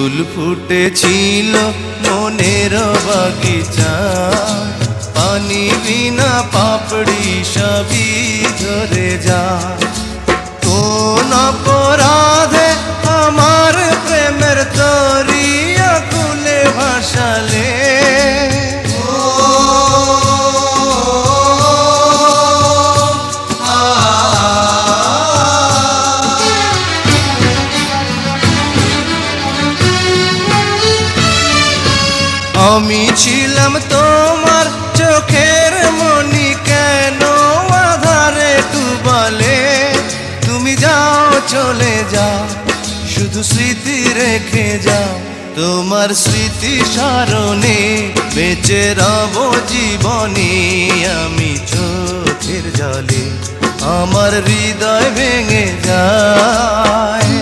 ফুল ফুটেছিল মনের বাগিচা, পানি বিনা পাপড়ি সবই ঝরে যায়। কোন অপরাধে আমার প্রেমের তরি আকুলে ভাসালে, আমি ছিলাম তোমার চোখের মনি, কেন আধারে ডুবালে? তুমি যাও চলে যাও, শুধু স্মৃতি রেখে যাও। তোমার স্মৃতি স্মরণে বেঁচে রব জীবনে। আমি চোখের জলে আমার হৃদয় ভেঙে যায়।